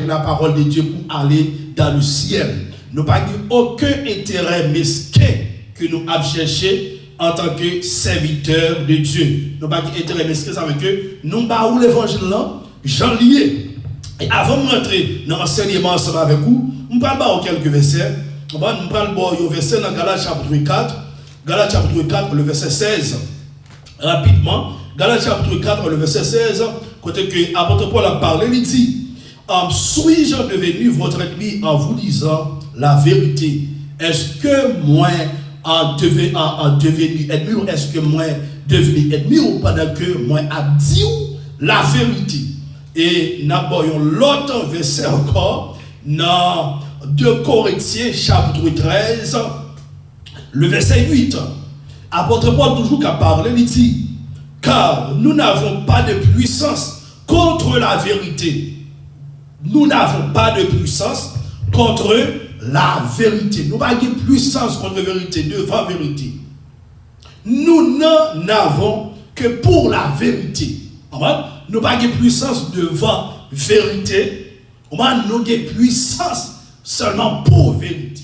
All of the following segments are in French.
la parole de Dieu pour aller dans le ciel. Nous n'avons aucun intérêt mesquin que nous avons cherché en tant que serviteur de Dieu. Nous n'avons pas intérêt mesquin, ça veut dire que nous avons l'évangile là, j'en lié. Et avant de rentrer dans l'enseignement ensemble avec vous, nous parlons quelques versets. Nous parlons le verset dans Galates chapitre 4. Galates chapitre 4, le verset 16. Rapidement. Galates chapitre 4, le verset 16. Côté que l'apôtre Paul a parlé, il dit: suis-je devenu votre ennemi en vous disant la vérité? Est-ce que moi en devenu ennemi, ou est-ce que moi devenu ennemi, ou pendant que moi a dit la vérité? Et nous avons l'autre verset encore dans 2 Corinthiens chapitre 13, le verset 8. Apôtre Paul toujours qu'à parler, il dit: car nous n'avons pas de puissance contre la vérité. Nous n'avons pas de puissance contre la vérité. Nous n'avons pas de puissance contre la vérité, devant la vérité. Nous n'en avons que pour la vérité. Nous n'avons pas de puissance devant la vérité. Nous avons de puissance seulement pour la vérité.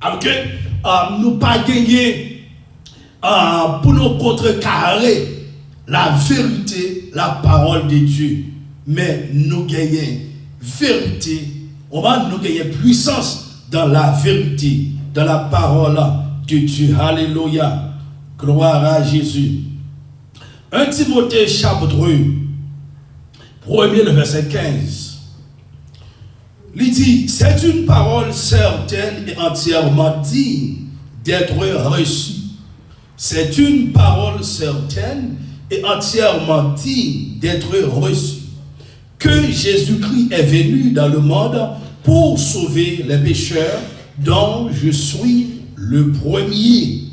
Alors que nous n'avons pas gagné pour nous contrecarrer la vérité, la parole de Dieu. Mais nous gagnons vérité, nous gagnons puissance dans la vérité, dans la parole de Dieu. Alléluia. Gloire à Jésus. 1 Timothée chapitre 1, le verset 15. Il dit: c'est une parole certaine et entièrement digne d'être reçue. C'est une parole certaine et entièrement digne d'être reçue. Que Jésus-Christ est venu dans le monde pour sauver les pécheurs, dont je suis le premier.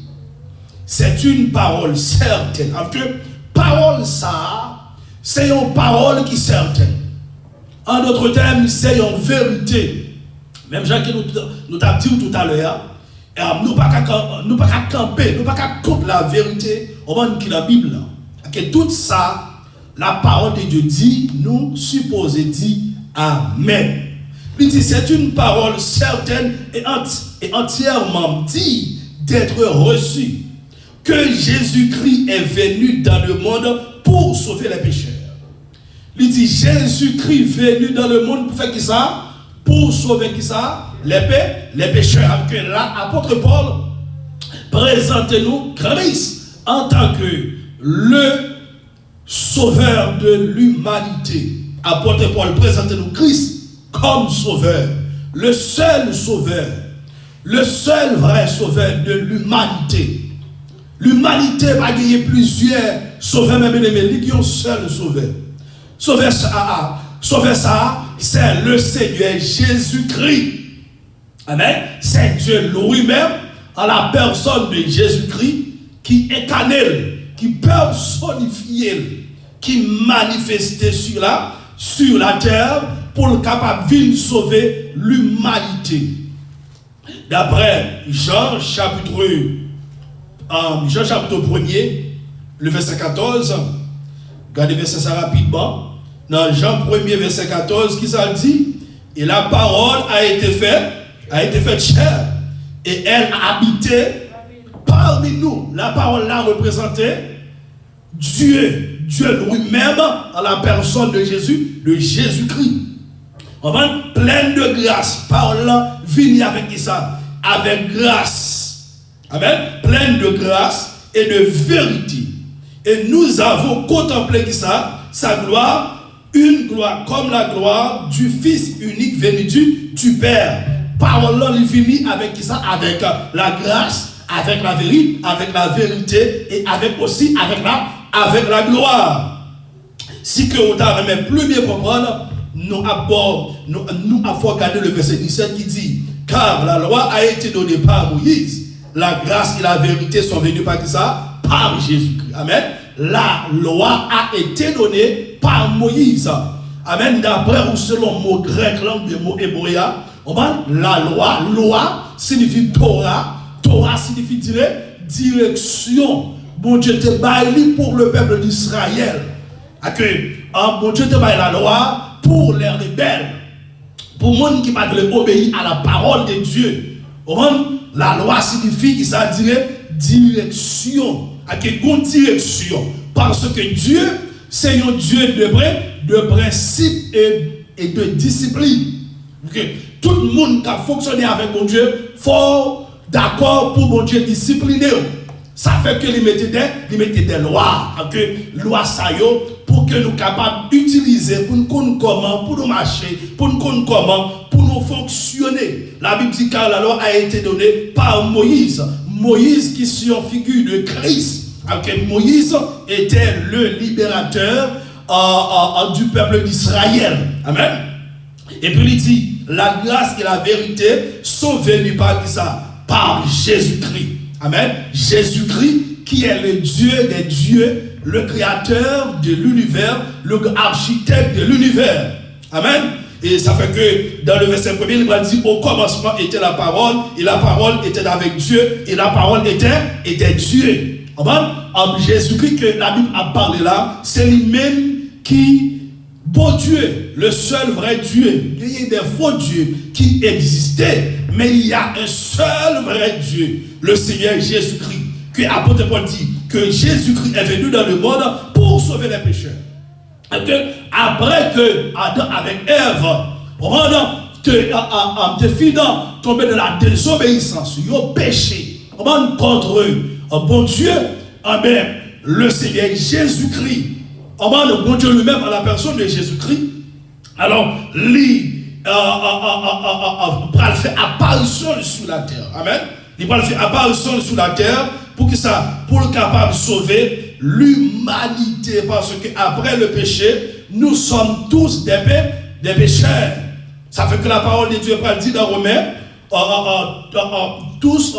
C'est une parole certaine. En fait, parole ça, c'est une parole qui est certaine. En d'autres termes, c'est une vérité. Même Jean qui nous t'a dit tout à l'heure, nous ne pouvons pas camper, nous ne pouvons pas contre la vérité au moment qui la Bible. Que tout ça, la parole de Dieu dit, nous supposons dit Amen. Il dit: c'est une parole certaine et entièrement digne d'être reçue. Que Jésus-Christ est venu dans le monde pour sauver les pécheurs. Il dit: Jésus-Christ est venu dans le monde pour faire qui ça? Pour sauver qui ça? Les pécheurs. Que là, apôtre Paul présente-nous Christ en tant que le sauveur de l'humanité. Apôtre Paul présente-nous Christ comme sauveur, le seul vrai sauveur de l'humanité. L'humanité va gagner plusieurs sauveurs, même les qui ont un seul sauveur. Sauveur ça, c'est le Seigneur Jésus-Christ. Amen. C'est Dieu lui-même, en la personne de Jésus-Christ, qui incarne, qui personnifie, qui manifeste sur la terre pour le capable de sauver l'humanité. D'après Jean chapitre 1er, le verset 14, regardez verset ça rapidement. Dans Jean 1er, verset 14, qui ça dit? Et la parole a été faite chair, et elle a habité parmi nous. La parole là représentait Dieu lui-même en la personne de Jésus-Christ. On va pleine de grâce. Parole là vient avec qui ça? Avec grâce. Amen. Pleine de grâce et de vérité. Et nous avons contemplé qui ça? Sa gloire, une gloire comme la gloire du Fils unique venu du Père. Parole là vient avec qui ça? Avec la grâce, avec la vérité et avec la gloire. Si que on t'a remis plus bien comprendre, nous avons regardé le verset 17 qui dit: car la loi a été donnée par Moïse, la grâce et la vérité sont venues par qui ça? Par Jésus-Christ. Amen. La loi a été donnée par Moïse. Amen. D'après ou selon le mot grec, langue du mot hébreu, la loi signifie Torah. Torah signifie direction. Bon Dieu te baille pour le peuple d'Israël. Bon Dieu te baille la loi pour les rebelles. Pour les gens qui ne obéir à la parole de Dieu. La loi signifie que ça dirait direction. Avec une direction. Parce que Dieu, c'est un Dieu de principe et de discipline. Okay. Tout le monde qui a fonctionné avec mon Dieu, faut d'accord pour mon Dieu discipliner. Ça fait que les mettez des lois, lois pour que nous soyons capables d'utiliser pour nous connaître comment, pour nous marcher, pour nous connaître comment, pour nous fonctionner. La Bible dit que la loi a été donnée par Moïse. Moïse qui est une figure de Christ. Moïse était le libérateur du peuple d'Israël. Amen. Et puis il dit, la grâce et la vérité sont venues par qui ça? Par Jésus-Christ. Amen. Jésus-Christ qui est le Dieu des dieux, le créateur de l'univers, le architecte de l'univers. Amen. Et ça fait que dans le verset 1er, il va dire au commencement était la parole, et la parole était avec Dieu, et la parole était Dieu. Amen. Jésus-Christ que la Bible a parlé là, c'est lui-même qui, bon Dieu, le seul vrai Dieu. Il y a des faux dieux qui existaient, mais il y a un seul vrai Dieu, le Seigneur Jésus-Christ. Que l'apôtre Paul dit que Jésus-Christ est venu dans le monde pour sauver les pécheurs. Après que Adam avec Ève, te finant tomber de la désobéissance, ils ont péché contre eux. Bon Dieu, le Seigneur Jésus-Christ, le bon Dieu lui-même, en la personne de Jésus-Christ, alors, lui, va faire apparition sur la terre. Amen. Il va faire apparition sur la terre pour que ça, pour le capable de sauver l'humanité. Parce qu'après le péché, nous sommes tous des pécheurs. Ça fait que la parole de Dieu dit dans Romains, tous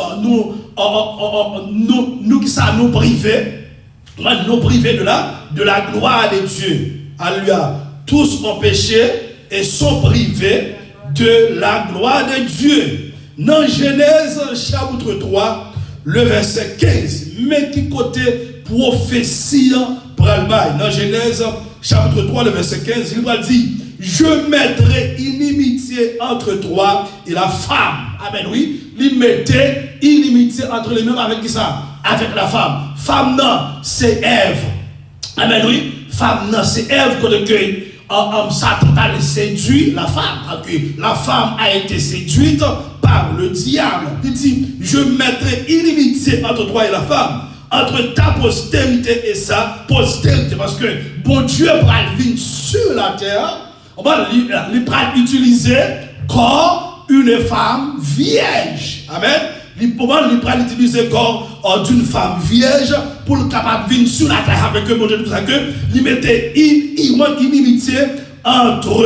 nous qui ça nous priver de la gloire de Dieu. Alléluia. Tous ont péché et sont privés de la gloire de Dieu. Dans Genèse chapitre 3, le verset 15, mais qui côté prophétie pour le bail. Dans Genèse chapitre 3, le verset 15, il va dire, je mettrai inimitié entre toi et la femme. Amen, oui. Il mettait inimitié entre les mêmes avec qui ça? Avec la femme. Femme, non, c'est Ève. Amen, oui. Femme, non, c'est Ève que Satan a séduit la femme. La femme a été séduite par le diable. Il dit, je mettrai inimitié entre toi et la femme, entre ta postérité et sa postérité. Parce que bon Dieu va venir sur la terre, on va l'utiliser comme une femme vierge. Amen. Il va l'utiliser comme d'une femme vierge pour le capable de venir sur la terre avec eux. Bon Dieu, il mettait inimitié entre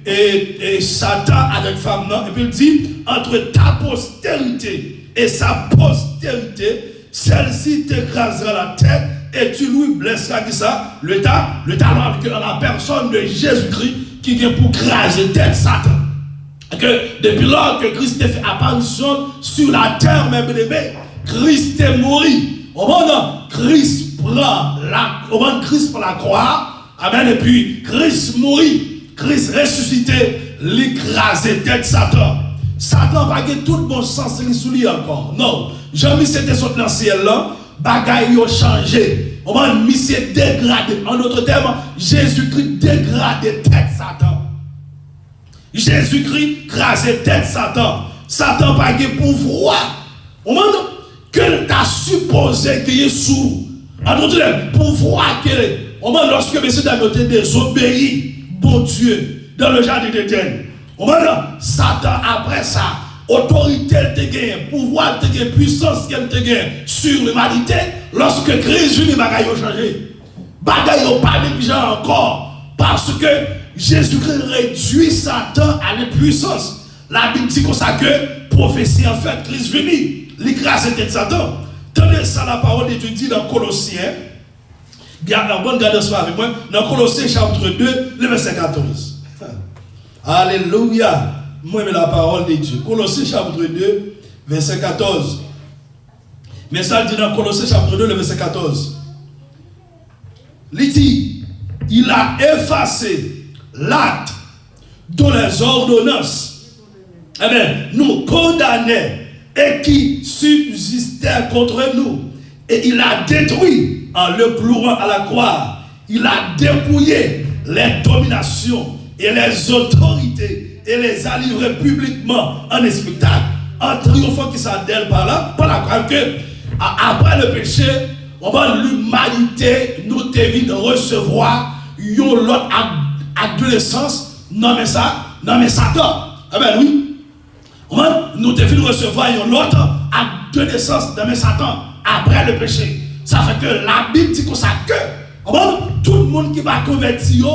et Satan avec femme, non? Et puis il dit, entre ta postérité et sa postérité, celle-ci t'écrasera la tête et tu lui blesseras qui ça? Le talon avec la personne de Jésus-Christ qui vient pour craser tête Satan. Que depuis lors que Christ a fait apparition sur la terre, même aimé, Christ est mort. Au moment Christ prend la croix, amen, et puis Christ mourit. Christ ressuscité, l'écraser tête Satan. Satan va gagner tout le bon sens sous lui encore. Non. Jean-Mi c'était sorti dans le ciel là, bagaille a changé. On va monsieur dégradé. En d'autres termes, Jésus-Christ dégradé tête Satan. Jésus-Christ crasé tête Satan. Satan va gagner pouvoir. Au moment que tu as supposé qu'il est sous. En d'autres termes, pouvoir qu'il est. Au moment lorsque monsieur David désobéi. Bon Dieu, dans le jardin d'Éden. Satan, après ça, autorité te gagne, pouvoir te gagne, puissance te gagne sur l'humanité. Lorsque Christ vient, bagaille a changé. Bagaille n'a pas les gens encore. Parce que Jésus-Christ réduit Satan à l'impuissance. La Bible dit comme ça que prophétie en fait, Christ venu, l'écrase était de Satan. Tenez ça, la parole de Dieu dit dans Colossiens. Bien, bonne garde soit avec moi. Dans Colossiens chapitre 2, le verset 14. Alléluia. Moi, j'aime la parole de Dieu. Colossiens chapitre 2, verset 14. Mais ça dit dans Colossiens chapitre 2, le verset 14. Il dit, il a effacé l'acte dont les ordonnances nous condamnait et qui subsistait contre nous. Et il a détruit en le clouant à la croix. Il a dépouillé les dominations et les autorités et les a livrés publiquement en spectacle, en triomphant qui s'adèle par là, par la croix que après le péché, l'humanité nous devait recevoir l'autre adolescence, non mais Satan. Oui. Nous devons recevoir l'autre adolescence, non mais Satan, après le péché. Ça fait que la Bible dit comme ça que tout le monde qui va convertir,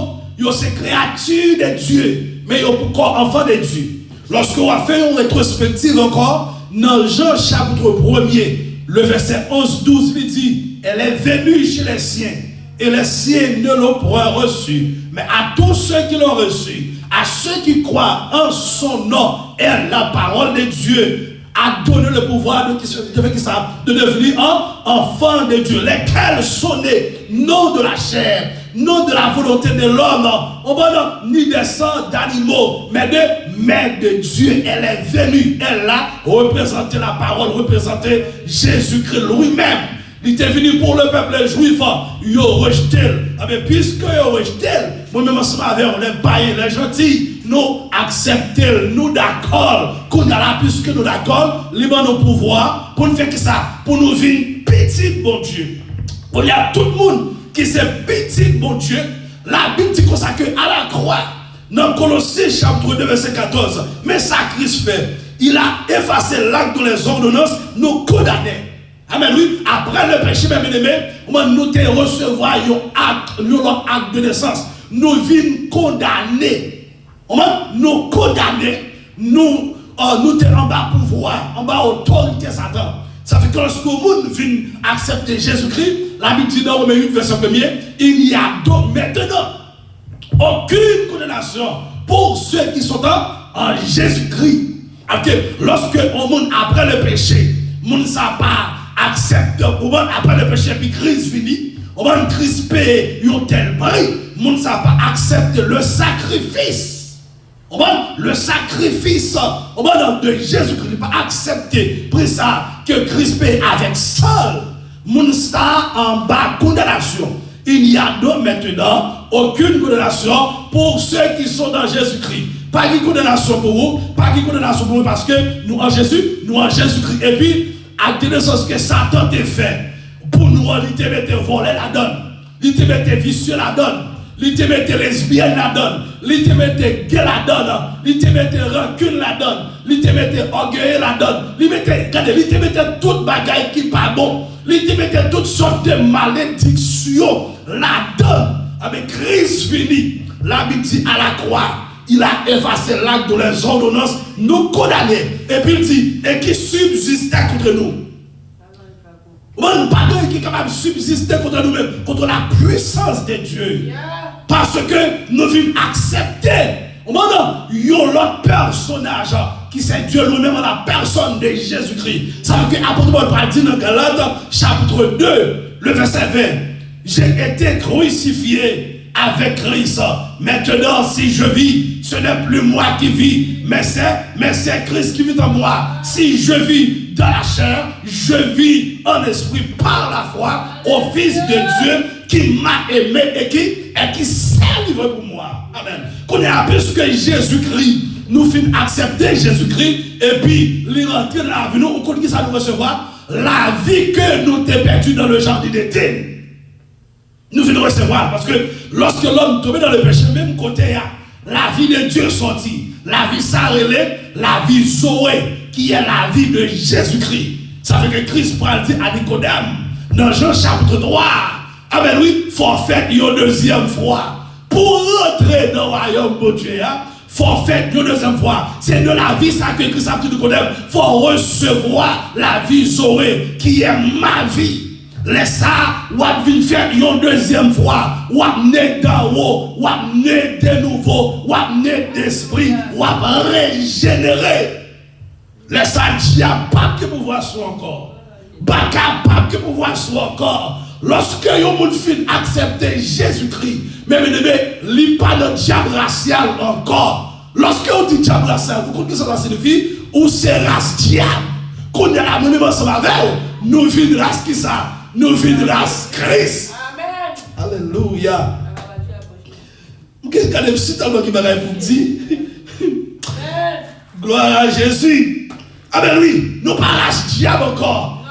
c'est créature de Dieu, mais pourquoi enfant de Dieu. Lorsqu'on va faire une rétrospective encore, dans Jean chapitre 1er, le verset 11-12, il dit, elle est venue chez les siens, et les siens ne l'ont point reçu. Mais à tous ceux qui l'ont reçu, à ceux qui croient en son nom, et la parole de Dieu a donné le pouvoir de devenir un enfant de Dieu, lesquels sont nés, non de la chair, non de la volonté de l'homme, ni des sangs d'animaux, mais de Dieu. Elle est venue, elle a représenté la parole, représenté Jésus-Christ lui-même. Il était venu pour le peuple juif, il a rejeté. Mais puisque il a rejeté, moi-même ensemble avec les païens, les gentils, nous acceptons, nous d'accord, qu'on a là, puisque nous d'accord, nous avons nos pouvoirs, pour nous faire ça, pour nous vivre petit bon Dieu. Il y a tout le monde qui c'est petit bon Dieu. La Bible dit comme ça que à la croix, dans Colossiens chapitre 2, verset 14, mais ça Christ fait, il a effacé l'acte de les ordonnances, nous condamnés. Amen, oui. Après le péché, mes bien-aimés, nous te recevoir l'autre acte de naissance. Nous vîmes condamnés. Nous condamnés. Nous te en bas pouvoir, en bas autorité Satan. Ça fait que lorsque le monde vient accepter Jésus-Christ, la Bible dit dans Romains 8, verset 1er, il n'y a donc maintenant aucune condamnation pour ceux qui sont en Jésus-Christ. Lorsque le monde après le péché, le monde ne sait pas accepte après le péché puis Christ fini, on va crisper un tel prix, on ne sait pas accepter le sacrifice. On va le sacrifice de Jésus-Christ, pas accepter pour ça que Christ paye avec seul. Mon star en bas condamnation. Il n'y a donc maintenant aucune condamnation pour ceux qui sont dans Jésus-Christ. Pas de condamnation pour vous, pas de condamnation pour vous parce que nous en Jésus-Christ. Et puis à des sens que Satan t'a fait pour nous, il te mette voler la donne, il te mette vicieux la donne, il te mette lesbienne la donne, il te mette gay la donne, il te mette rancune la donne, il te mette orgueil la donne, il te mette toute bagaille qui pas bon, il te mette toutes sortes de malédictions la donne. Avec Christ fini, la Bible dit à la croix, il a effacé l'acte de les ordonnances, nous condamnés. Et puis il dit, et qui subsistait contre nous. Pas qui est capable de subsister contre nous-mêmes, contre la puissance de Dieu. Parce que nous vîmes accepter. L'autre personnage qui c'est Dieu lui-même en la personne de Jésus-Christ. Ça veut dire que l'apôtre Paul dit dans Galates chapitre 2, le verset 20. J'ai été crucifié avec Christ. Maintenant, si je vis, ce n'est plus moi qui vis, mais c'est Christ qui vit en moi. Si je vis dans la chair, je vis en esprit par la foi au Fils de Dieu qui m'a aimé et qui s'est livré pour moi. Amen. Qu'on est à plus que Jésus-Christ, nous finissons accepter Jésus-Christ et puis les rentrer dans la vie, nous, on ça nous recevoir la vie que nous t'ai perdu dans le jardin d'Éden. Nous venons recevoir parce que lorsque l'homme tombait dans le péché, même côté, la vie de Dieu sortit. La vie s'arrêtait, la vie Zoé, qui est la vie de Jésus-Christ. Ça fait que Christ pourra dire à Nicodème, dans Jean chapitre 3, ah ben oui, il faut faire une deuxième fois. Pour rentrer dans le royaume de Dieu, il faut faire une deuxième fois. C'est de la vie ça que Christ a dit Nicodème. Il faut recevoir la vie Zoé, qui est ma vie. Laisse ça, ou venir faire une deuxième fois, ou amener d'en haut, ou amener de nouveau, ou amener d'esprit, ou régénérer. Laisse ça, diable, pas que pouvoir soit encore. Pas capable que pouvoir soit encore. Lorsque vous finissez accepter Jésus-Christ, mais il n'y a pas de diable racial encore. lorsque on dit diable, vous comprenez ce que ça signifie? Ou c'est race diable. Qu'on est là, nous ensemble avec vous. Nous vivons race qui ça? Nous vivons race Christ. Amen. Alléluia. Qu'est-ce qu'il y a de si tellement qui m'a pour dire? Gloire à Jésus. Ah ben oui, nous pas race diable encore.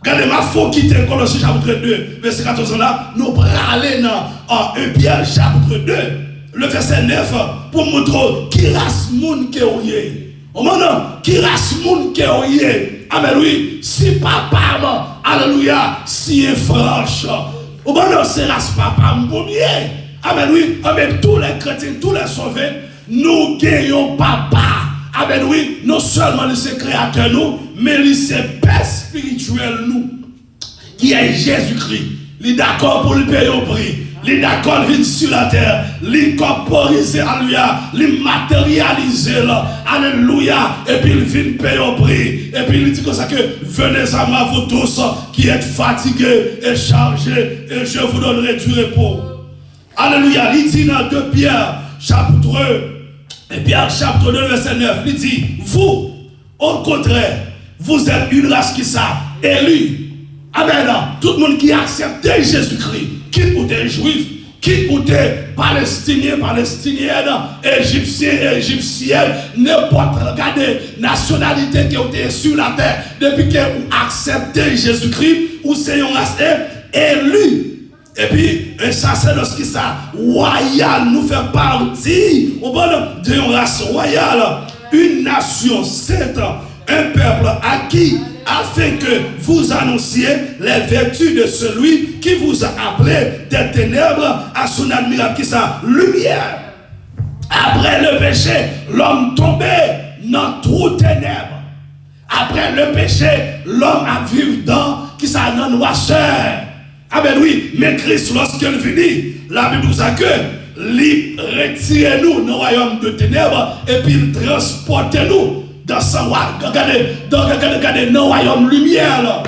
Regardez ma foi qui était Colossiens chapitre 2, verset 14 là, nous aller dans 1 Pierre chapitre 2, le verset 9, pour montrer qui race monde qui est. Au moment qui race monde qui est. Amen oui, si papa, alléluia, si est franche. Au moment c'est race papa, premier. Amen oui, amen tous les chrétiens, tous les sauvés, nous gagnons papa. Amen oui, non seulement le créateur nous, mais le père spirituel nous, qui est Jésus-Christ. Il est d'accord pour le payer au prix. Il est d'accord de venir sur la terre. Il est corporisé, alléluia. Il est matérialisé, alléluia. Et puis il vient payer au prix. Et puis il dit comme ça que venez à moi vous tous qui êtes fatigués et chargés, et je vous donnerai du repos. Alléluia. Il dit dans 2 Pierre, chapitre 2, et Pierre chapitre 2, verset 9, il dit, vous, au contraire, vous êtes une race qui s'est élue. Amen. Tout le monde qui accepte Jésus-Christ, quitte ou des juifs, quitte ou des palestiniens, palestiniennes, égyptiens, égyptiennes, n'importe quelle nationalité qui ont été sur la terre, depuis que vous acceptez Jésus-Christ, ou c'est une race élue. Et puis, un sacerdoce qui ça, royal, nous fait partie d'une race royale, une nation sainte, un peuple acquis, afin que vous annonciez les vertus de celui qui vous a appelé des ténèbres à son admirable qui sa lumière. Après le péché, l'homme tombait dans trop ténèbres. Après le péché, l'homme a vécu dans qui sa noirceur. Ah ben oui, mais Christ, lorsqu'il venait, la Bible nous a que il retire nous dans le royaume de ténèbres et puis il transporte nous dans son royaume. Regardez, dans le royaume lumière. Là.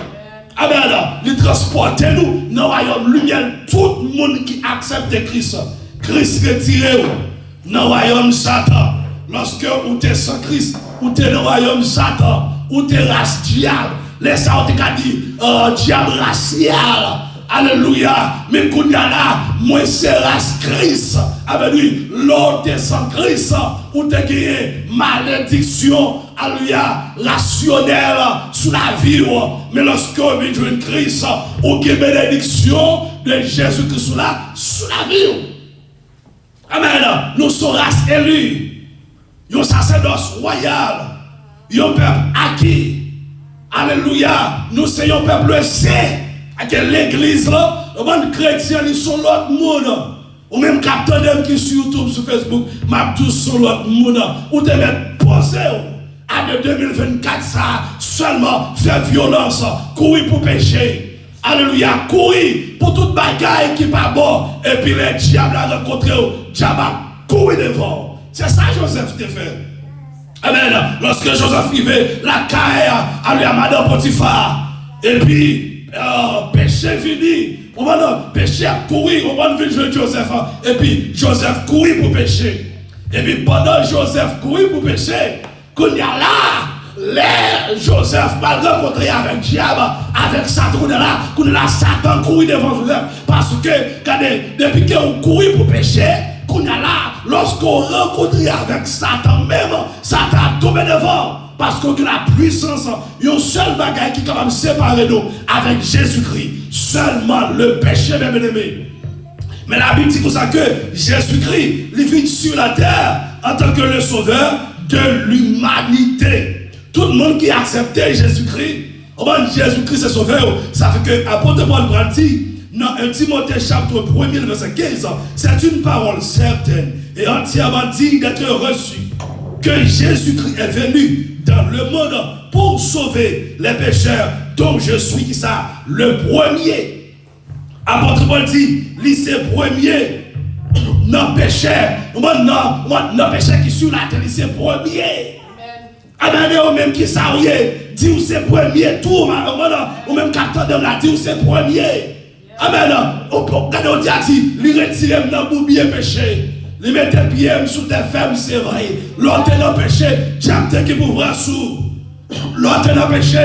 Ah ben là, il transporte nous dans le royaume lumière. Tout le monde qui accepte Christ, Christ retire dans le royaume Satan. Lorsque vous êtes sans Christ, vous êtes dans le royaume Satan, vous êtes race diable. Les ça on t'a dit, diable racial. Alléluia, mais qu'on y a là, moi c'est race Christ. Avec lui, l'autre est sans Christ, ou t'es gagné malédiction, alléluia, rationnelle sous la vie. Mais lorsque vous venez de Christ, ou qui bénédiction de Jésus-Christ sous la vie. Amen. Nous sommes race élue, nous sommes sacerdoce royal, nous sommes peuple acquis. Alléluia, nous sommes un peuple saint. À l'église là, les chrétiens ils sont l'autre monde. Ou même capteur qui sur YouTube, sur Facebook, m'a tous sont l'autre monde. Ou te mettre posé. Année 2024 ça seulement faire violence, courir pour pécher. Alléluia, courir pour toute bagaille qui pas bon. Et puis les diables à rencontrer, diable courir devant. C'est ça Joseph te fait. Amen. Lorsque Joseph vivait la caille à Madame Potiphar. Et puis péché fini, on va péché à courir, on va venir Joseph, et puis Joseph courir pour pécher. Et puis pendant Joseph courir pour pécher, qu'on y a là, Joseph va rencontrer avec diable, avec Satan, qu'on est là, Satan courir devant Joseph, parce que depuis qu'on courir pour pécher, qu'on y a là, lorsqu'on rencontre avec Satan même, Satan tombe devant. Parce qu'on a la puissance, il y a un seul bagage qui est capable de séparer nous avec Jésus-Christ. Seulement le péché, bien aimé. Mais la Bible dit comme ça que Jésus-Christ, il vit sur la terre en tant que le sauveur de l'humanité. Tout le monde qui a accepté Jésus-Christ, Jésus-Christ est sauveur, ça fait que l'apôtre Paul dit, dans 1 Timothée chapitre 1, verset 15, c'est une parole certaine et entièrement digne d'être reçue. Que Jésus-Christ est venu dans le monde pour sauver les pécheurs, dont je suis ça, le premier. Apôtre Paul dit, c'est premier. Non pécheur, non pécheur qui sur la terre, c'est premier. Amen. Ou même qui s'arrière, dit où c'est premier, tout, ou même capteur de la dit où c'est premier. Amen. On dit, il retire dans le boubier péché. Il mettait pied sous tes femmes, c'est vrai. L'autre n'a péché, Diable qui pouvoir sous. L'autre n'a péché,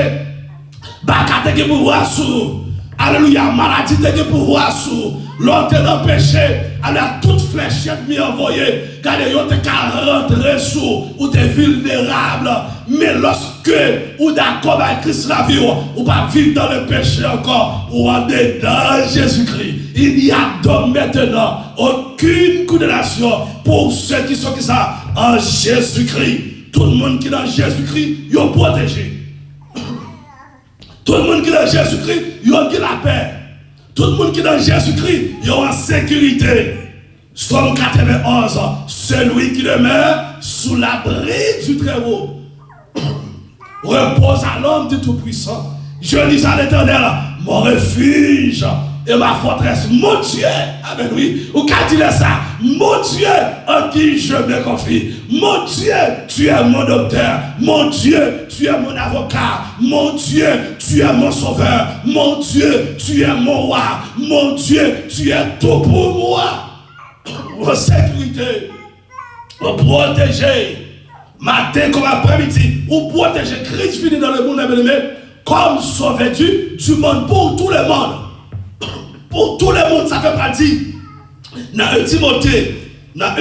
Bakate qui pouvoir sous. Alléluia, maladie qui pouvoir sous. L'autre n'a péché, alors toute fléchette m'y envoyée. Car il y a des rentrer sous, ou des vulnérables. Mais lorsque, ou d'accord avec Christ la vie, ou pas vivre dans le péché encore, ou en dedans Jésus-Christ. Il n'y a donc maintenant aucune condamnation pour ceux qui sont qui ça en Jésus-Christ. Tout le monde qui est dans Jésus-Christ, il est protégé. Tout le monde qui est dans Jésus-Christ, il a la paix. Tout le monde qui est dans Jésus-Christ, il est en sécurité. Psaume 91, celui qui demeure sous l'abri du Très-Haut repose à l'homme du Tout-Puissant. Je dis à l'Éternel, mon refuge et ma forteresse, mon Dieu, amen, oui, ou qu'a dit ça, mon Dieu en qui je me confie, mon Dieu, tu es mon docteur, mon Dieu, tu es mon avocat, mon Dieu, tu es mon sauveur, mon Dieu, tu es mon roi, mon Dieu, tu es tout pour moi, en sécurité, en protéger, matin comme après-midi, ou protéger Christ venu dans le monde, amen, comme sauver du monde pour tout le monde. Pour tout le monde, ça fait partie. Dans 1 Timothée, dans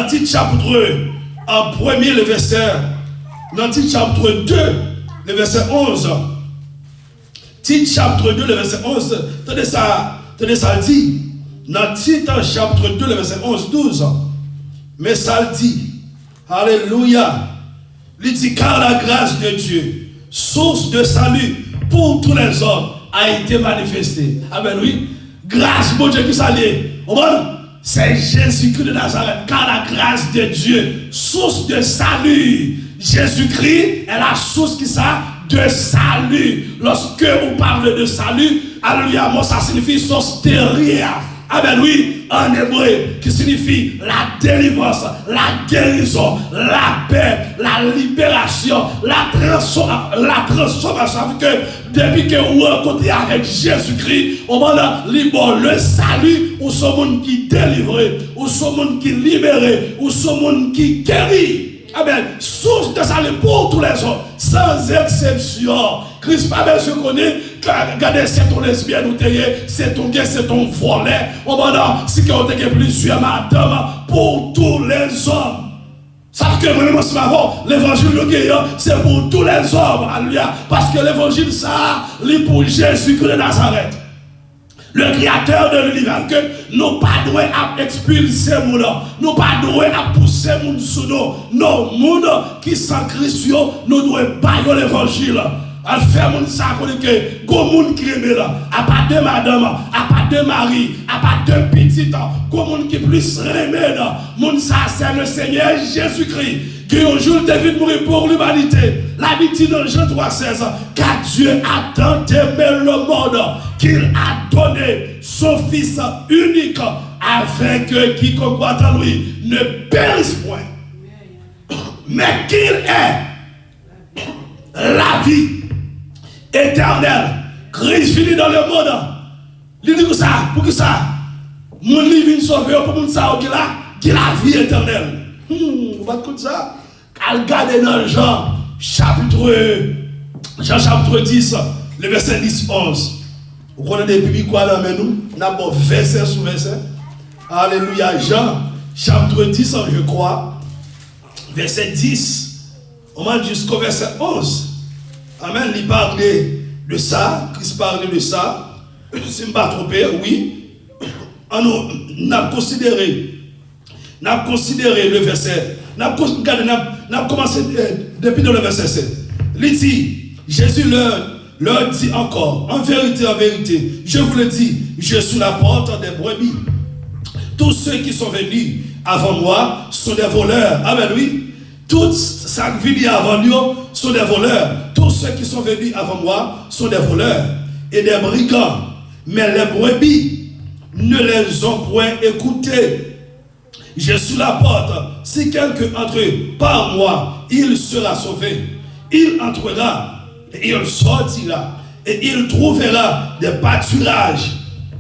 titre chapitre 1er, le verset, dans le titre chapitre 2, le verset 11. Titre chapitre 2, le verset 11. Tenez ça dit. Dans le titre chapitre 2, le verset 11, 12. Mais ça dit, alléluia. Il dit, car la grâce de Dieu, source de salut pour tous les hommes, a été manifestée. Amen, oui. Grâce, mon Dieu, qui s'allie. C'est Jésus-Christ de Nazareth, car la grâce de Dieu, source de salut. Jésus-Christ est la source qui ça de salut. Lorsque on parle de salut, alléluia, moi ça signifie sosteria. Amen, oui, en hébreu, qui signifie la délivrance, la guérison, la paix, la libération, la transformation. Que depuis que vous rencontrez avec Jésus-Christ, au moment le salut, ou ce monde qui délivré, ou ce monde qui libéré, ou ce monde qui guérit. Amen. Source de salut pour tous les hommes, sans exception. Christ pas bien se connaît. Regardez, c'est ton lesbienne ou c'est ton gay, c'est ton volet. Au moment, si tu as plusieurs madames pour tous les hommes. Ça fait que vraiment, c'est marrant. L'évangile de guérison, c'est pour tous les hommes. Alléluia. Parce que l'évangile, ça, c'est pour Jésus-Christ de Nazareth. Le créateur de l'univers, que nous pas doués à expulser les gens, nous pas doués à pousser les gens sous nous. Non, les gens qui sont Christ, nous devons pas l'évangile. Elle fait mon ça que go moun qui aime là, à part de madame, à part de mari, à part de petite, go moun qui plus aime là. Mon ça c'est le Seigneur Jésus-Christ qui un jour devait mourir pour l'humanité. La dit dans Jean 3,16, car Dieu a tant aimé le monde qu'il a donné son Fils unique afin que quiconque croit en lui ne périsse point, mais qu'il ait la vie éternel. Christ venu dans le monde. Il dit que ça, pour que ça, mon livre vient sauver pour mon ça qui a la vie éternelle. Vous va écouter ça? Regardez dans Jean chapitre 10, le verset 10-11. Vous connaissez depuis quoi là, mais nous avons verset sur verset. Alléluia. Jean chapitre 10, je crois, verset 10. On va jusqu'au verset 11. Amen, il parlait de ça, Christ parlait de ça, si je ne me pas trompé, oui. On a considéré le verset, on a commencé depuis dans le verset 7. Il dit, Jésus leur dit encore, en vérité, je vous le dis, je suis la porte des brebis. Tous ceux qui sont venus avant moi sont des voleurs. Amen, oui. Tous ceux qui viennent avant nous sont des voleurs. Tous ceux qui sont venus avant moi sont des voleurs et des brigands. Mais les brebis ne les ont point écoutés. Je suis la porte. Si quelqu'un entre par moi, il sera sauvé. Il entrera et il sortira et il trouvera des pâturages.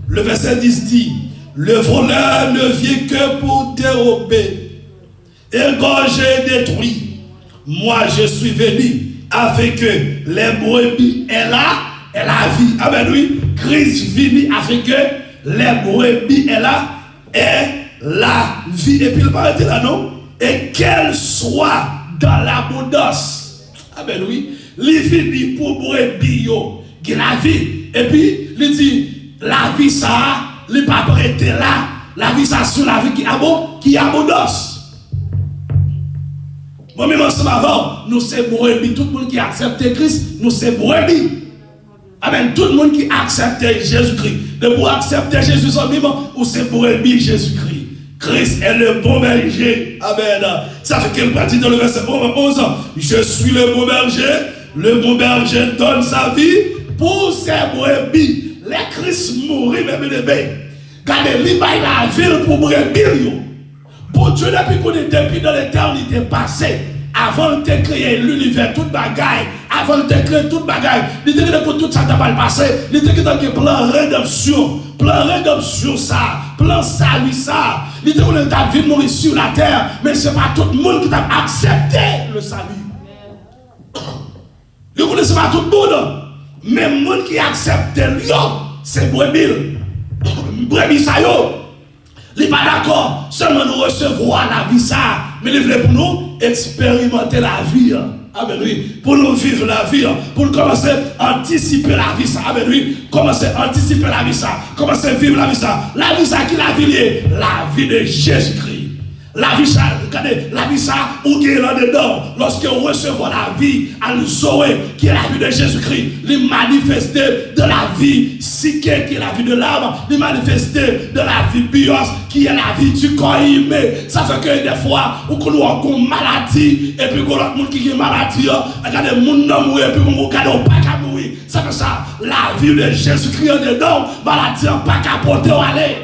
Le verset 10 dit, Le voleur ne vient que pour dérober, égorger et détruire. Moi, je suis venu afin que les brebis aient la vie. Amen, oui. Christ venu afin que les brebis aient la vie. Et puis il parle de là, non? Et qu'elle soit dans l'abondance. Amen, oui. Il finit pour brebis, qui la vie. Et puis, il dit, la vie, ça, il pas prêté là. La vie, ça, sur la vie qui abondance. Moi-même, ensemble avant, nous sommes brebis. Tout le monde qui accepte Christ, nous sommes brebis. Amen. Tout le monde qui accepte Jésus-Christ. De pour accepter Jésus en même, ou c'est brebis Jésus-Christ. Christ est le bon berger. Amen. Ça fait qu'il dit dans le verset 11. Je suis le bon berger. Le bon berger donne sa vie pour ses brebis. Les Christ mourit, même les bébés. Gardez, il la ville pour brebis. Pour Dieu, depuis dans l'éternité passée, avant de créer l'univers, toute bagaille, avant de créer toute bagaille, il était que tout ça n'a pas passé, il était que dans le plan rédemption ça, plan salut ça, il était que ta vie mourir sur la terre, mais ce n'est pas tout le monde qui t'a accepté le salut. Il ne connaissait pas tout le monde, mais le monde qui accepte lui, c'est brebis. Brebis ça yo. Il n'est pas d'accord seulement nous recevoir la vie ça, mais il veut pour nous expérimenter la vie. Amen, oui. Pour nous vivre la vie, pour nous commencer à anticiper la vie ça. Amen, oui. Commencer à anticiper la vie ça, commencer à vivre la vie ça. La vie ça qui est la vie liée, la vie de Jésus-Christ. La vie ça, regardez, la vie ça, où qui est là-dedans, lorsque on reçoit la vie à Zoé, qui est la vie de Jésus-Christ, les manifester de la vie psychique, qui est la vie de l'âme, les manifester de la vie bios, qui est la vie du corps humain. Ça fait que des fois, on a une maladie, et puis qu'on a monde qui a une maladie, regardez, mon nom mourir, et puis on regarde pas qu'à mourir. Ça fait ça, la vie de Jésus-Christ dedans, maladie pas qu'à porter ou aller.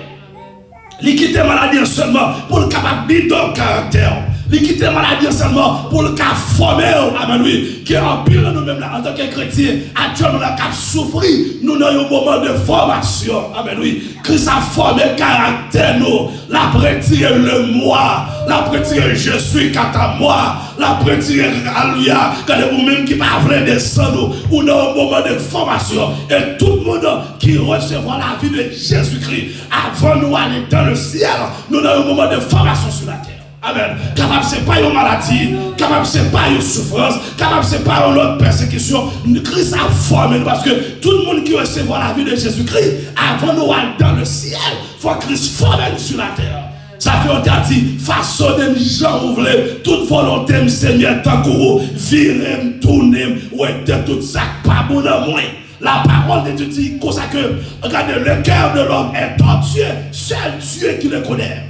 Il quitte la maladie seulement pour le capable de ton caractère. Il quitte la maladie seulement pour le cap former. Amen, oui. Qui est en pile nous-mêmes en tant que chrétiens. Actuellement, nous avons souffert. Nous avons un moment de formation. Amen, oui. Christ a formé le caractère, nous. La retiré le moi. La retiré je suis quant à moi. La retiré alléluia. Quand vous-même qui pas vrai descendre, nous avons un moment de formation. Et tout le monde qui recevra la vie de Jésus-Christ avant nous aller dans le ciel, nous avons un moment de formation sur la terre. Amen. Capable, ce n'est pas une maladie. Capable, ce n'est pas une souffrance. Capable, ce n'est pas une autre persécution. Christ a formé parce que tout le monde qui recevra la vie de Jésus-Christ, avant nous aller dans le ciel, il faut que Christ forme sur la terre. Ça fait on t'a dit, façonnez gens ouvrez, toute volonté, Seigneur, tant que vous virez, tournez, ou êtes tout ça, pas bon à moi. La parole de Dieu dit comme ça que, regardez, le cœur de l'homme est tortueux, seul Dieu qui le connaît.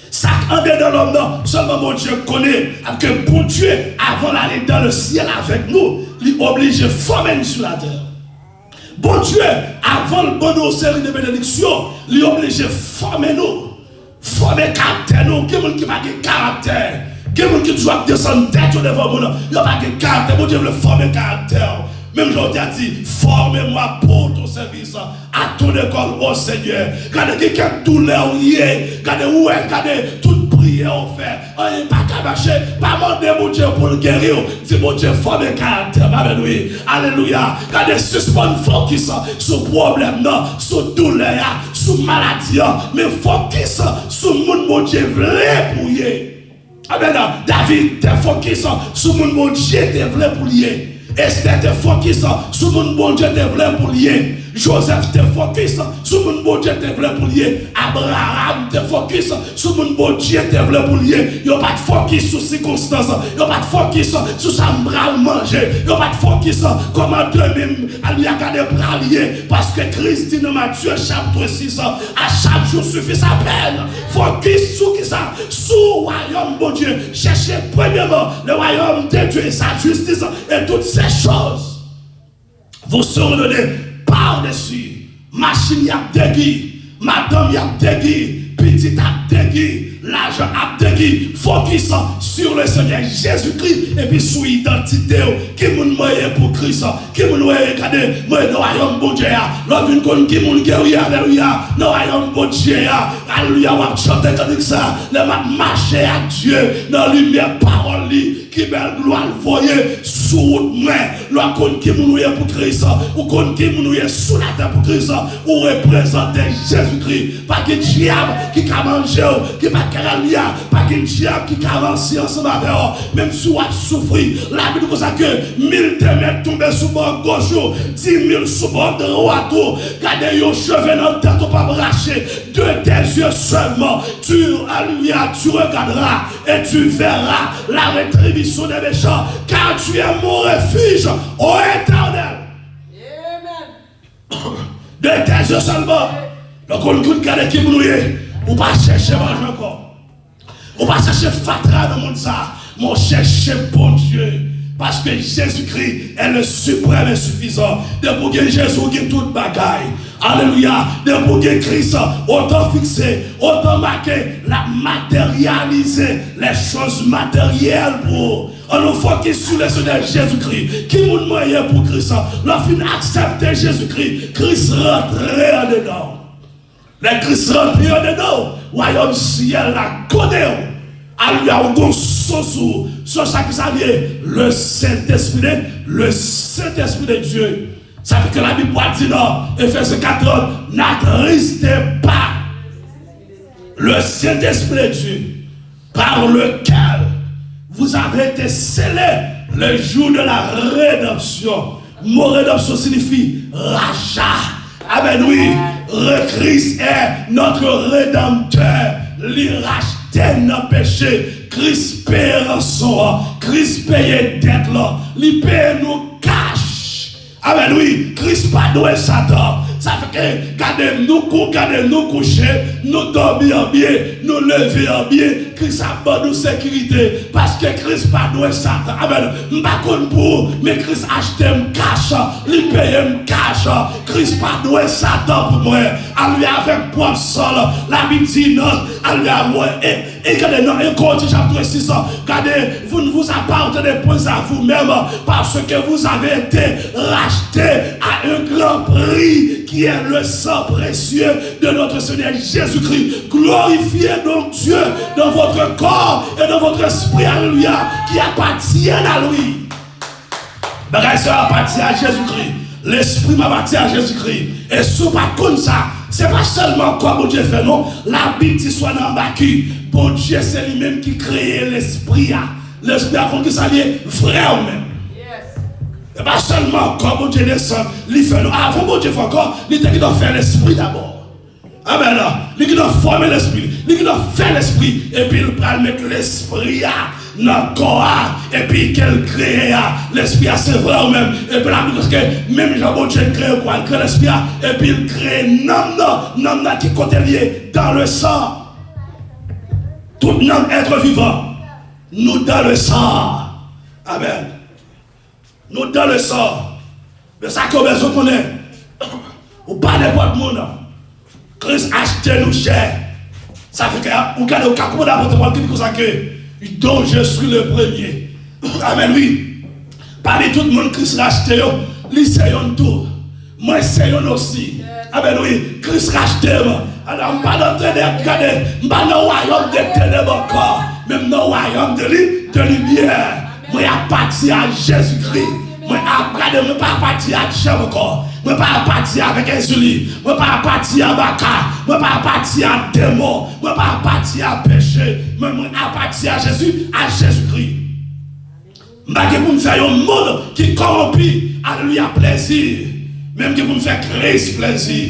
Ça en dedans de l'homme, non, seulement mon Dieu connaît, que pour Dieu, avant d'aller dans le ciel avec nous, il oblige à former sur la terre. Bon Dieu, avant le bon nous série de bénédictions, il oblige à former nous. Former caractère, nous, qui n'a pas de caractère. Qui doit descendre tête devant nous, il n'a pas de caractère. Bon Dieu veut former caractère. Même je t'ai dit, formez-moi pour ton service, à ton école, oh Seigneur. Regardez quelqu'un douleur, regardez où est, regardez toute prière on fait. On n'est pas qu'à marcher, pas demander mon Dieu pour le guérir. Dis mon Dieu, forme le caractère, alléluia. Alléluia. Regardez, suspend focus sur problème, sur douleur, sur maladie, mais focus sur mon Dieu, vrai pour y. Amen. David, t'es focus sur mon Dieu, t'es vrai pour y. Esther te focus sur mon bon Dieu te voulait pour lier. Joseph te focus sur mon bon Dieu te voulait pour lier. Abraham te focus sur mon bon Dieu te voulait pour lier. Il n'y a pas de focus sur circonstances. Il n'y a pas de focus sur ça manger. Il n'y a pas de focus comment Dieu-même a gardé bras liés. Parce que Christ dit dans Matthieu chapitre 6, à chaque jour suffit sa peine. Focus sur qui ça? Sur le royaume bon Dieu. Cherchez premièrement le royaume de Dieu et sa justice et toutes ces choses. Vous serez donnés par-dessus. Machine y a dégui, madame y a dégui, petit a dégui, l'argent a qui focus sur le Seigneur Jésus-Christ et puis sur l'identité qui moun moyen pour Christ, qui moun moyen regarder moi dans royaume bon Dieu, l'homme vient qui moun guerrier alléluia, dans royaume bon Dieu, alléluia, on chanter comme ça, le marcher à Dieu dans lumière parole qui belle gloire voyer sous main, l'homme qui moun pour Christ, ou qui moun sous la terre pour Christ, ou représenter Jésus-Christ, pas que diable qui a mangé, qui pas caralien, pas que diable qui a avancé ensemble avec eux, même si on a souffert, la Bible dit que 1000 témètres tombés sous bord gauche, 10 000 sous bord droite, gardez vos cheveux dans la tête, pas bracher, de tes yeux seulement, alléluia, tu regarderas et tu verras la rétribution des méchants, car tu es mon refuge, ô Éternel. De tes yeux seulement, donc on ne garde qui mouille, ou pas chercher manger encore. On va chercher fatra dans le monde ça. On chercher bon Dieu. Parce que Jésus-Christ est le suprême et suffisant. De pour que Jésus ait toute bagaille. Alléluia. De pour que Christ autant fixé, autant marqué, la matérialiser les choses matérielles pour. On nous focus sur le Seigneur Jésus-Christ. Qui nous moyen pour Christ? L'enfin accepter Jésus-Christ. Christ rentrer en dedans. Les Christ rentrer en dedans. Royaume ciel la connaît. Alléluia, on gonne sur ça qui s'appelle le Saint-Esprit de Dieu. Ça fait que la Bible dit dans Ephésiens 4, n'attristez pas le Saint-Esprit de Dieu, par lequel vous avez été scellés le jour de la rédemption. Mon rédemption signifie rachat. Amen, oui, Christ est notre rédempteur. Il racheté nos péchés. Christ paye rançon. Christ paye dette là. Il paye nos cash. Amen, oui, Christ pas doué Satan. Ça fait que gardez nous coucher, nous dormir bien, nous lever bien, Christ a bonne nous sécurité. Parce que Christ pas doué Satan. Amen. M'pas pour, mais Christ achète un cash, il paye un cash. Christ pas doué Satan pour moi. Allué avec propre sol. La Bible dit non, allué à moi. Et regardez, non, et Corinthiens chapitre 6, regardez, vous ne vous appartenez point à vous-même parce que vous avez été racheté à un grand prix qui est le sang précieux de notre Seigneur Jésus-Christ. Glorifiez donc Dieu dans votre corps et dans votre esprit, alléluia, qui appartient à lui. Bagage appartient à Jésus-Christ. L'esprit m'appartient à Jésus-Christ. Et si vous pas comme ça, c'est pas seulement quoi bon Dieu fait, non. La Bible dit soit dans Baki. Bon Dieu, c'est lui-même qui crée l'esprit. L'esprit a compris ça, il est vrai ou même. Et pas seulement quand bon Dieu descend, il fait nous. Avant bon Dieu fait encore, il doit faire l'esprit d'abord. Amen. Il doit former l'esprit. Il doit faire l'esprit. Et puis il va mettre l'esprit dans le corps. Et puis qu'il crée l'esprit, c'est vrai ou même. Et puis là, parce que même Jean-Bon Dieu crée quoi? Il crée l'esprit. Et puis il crée nom qui côté lié dans le sang. Tout nom être vivant. Nous dans le sang. Amen. Nous dans le sang. Mais ça qu'on besoin qu'on est. Ou pas n'importe monde. Christ acheté nous cher. Ça fait que vous regardez au cas où d'apporter qui dit ça que dont je suis le premier. Amen, oui. Parmi tout le monde Christ racheté, lui c'est un tout. Moi c'est un aussi. Amen, oui. Christ racheté. Alors, je ne suis pas en train de regarder, je ne suis pas dans le royaume des ténèbres encore, même dans le royaume de lumière. Moi, je parti à Jésus-Christ. Moi, je ne suis pas parti à Dieu encore. Je ne suis pas parti avec Insuline. Je ne suis pas parti à Baka. Je ne suis pas parti à démon. Je ne suis pas parti à péché. Je suis parti à Jésus, à Jésus-Christ. Je ne suis pas pour me faire un monde qui corrompt. Alléluia, plaisir. Même que pour me faire Christ plaisir.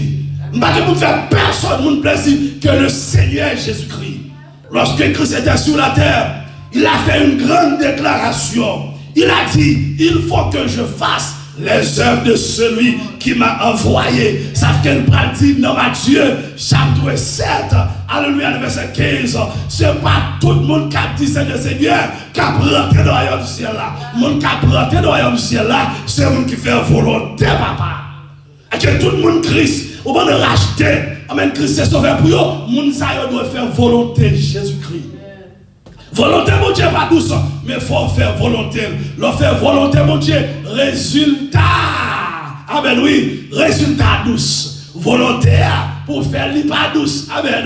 Je ne vais pas faire personne mon plaisir que le Seigneur Jésus-Christ. Lorsque Christ était sur la terre, il a fait une grande déclaration. Il a dit, il faut que je fasse les œuvres de celui qui m'a envoyé. Ça fait qu'elle dit dans Matthieu, chapitre 7, alléluia, verset 15. Ce n'est pas tout le monde qui a dit Seigneur, qui a rentré dans le royaume du ciel là. Le monde qui a rentré dans le royaume du ciel là, c'est le monde qui fait volonté, papa. Et que tout le monde Christ. on va racheter. Amen. Christ est sauveur pour eux. Moun sa yo doit faire volonté de Jésus-Christ. Volonté, mon Dieu, pas douce, mais il faut faire volonté. Leur faire volonté, mon Dieu, résultat. Amen, oui, résultat douce. Volonté pour faire li pas douce. Amen.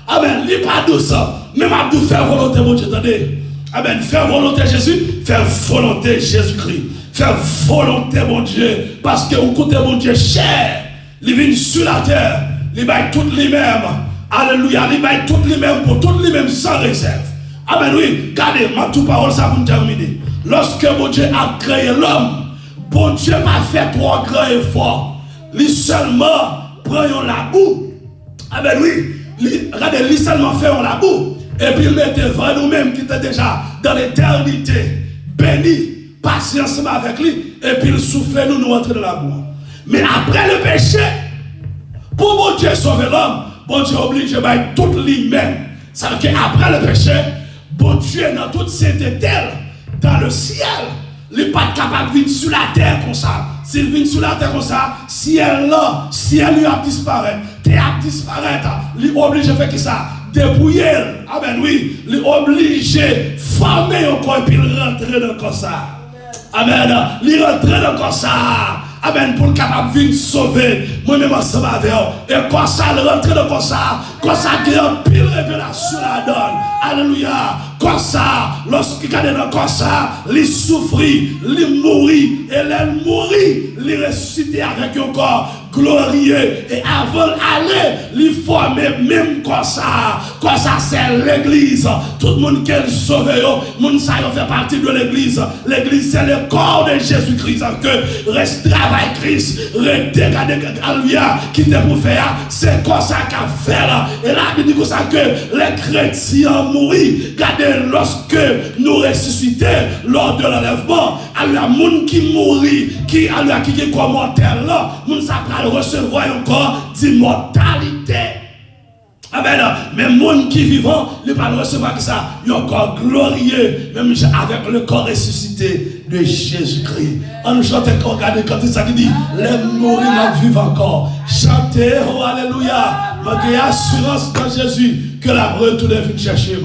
Amen, li pas douce. Même à faire volonté, mon Dieu, attendez. Amen, faire volonté Jésus, faire volonté Jésus-Christ. Faire volonté, mon Dieu, parce que vous comptez, mon Dieu, cher. Il vient sur la terre, il va tout lui-même. Alléluia, il va tout lui-même pour tout lui-même sans réserve. Amen, oui, regardez, ma toute parole, ça pour terminer. Lorsque mon Dieu a créé l'homme, bon Dieu m'a fait trois grands efforts. Lui seulement prenons la boue. Amen, oui, regardez, lui seulement fait la boue. Et puis il mettait devant nous-mêmes qui était déjà dans l'éternité, béni, patience avec lui. Et puis il soufflait nous entrer dans la boue. Mais après le péché, pour mon Dieu sauver l'homme, bon Dieu oblige à mettre tout lui-même. Ça veut dire qu'après le péché, bon Dieu, dans toute sainteté, dans le ciel, il n'est pas capable de venir sur la terre comme ça. S'il vient sur la terre comme ça, ciel là, ciel lui a disparu, terre a disparu, il est obligé de faire ça, dépouiller. Amen, oui, il est obligé de former encore et puis rentrer dans le corps ça. Amen, il rentre dans le corps ça. Amen, pour le capable de venir sauver, moi-même ensemble avec eux. Et quand ça, il rentre dans le corps ça, quand ça, il y a une pile révélation la donne. Alléluia. Comme ça, lorsqu'il est dans comme ça, il souffre, il mourit, et il mourit, il ressuscite avec un corps glorieux. Et avant d'aller, il forme même comme ça c'est l'église. Tout le monde qui est sauvé, tout le monde fait partie de l'église. L'église, c'est le corps de Jésus-Christ. Que reste travail Christ, regarder Alléluia, qui te pour faire, c'est comme ça qu'a fait là. Et là, il dit comme ça que les chrétiens mourent. Regardez, lorsque nous ressuscitons lors de l'enlèvement, il y a des gens qui mourent, qui est comme mortel là, nous allons recevoir encore d'immortalité. Amen. Mais les gens qui vivent, ils vont recevoir ça, ils ont encore glorieux, même avec le corps ressuscité de Jésus-Christ. On nous chante encore, regardez quand il dit, les morts vivent encore. Chantez, oh alléluia. Malgré assurance dans Jésus, que la retourne vient chercher.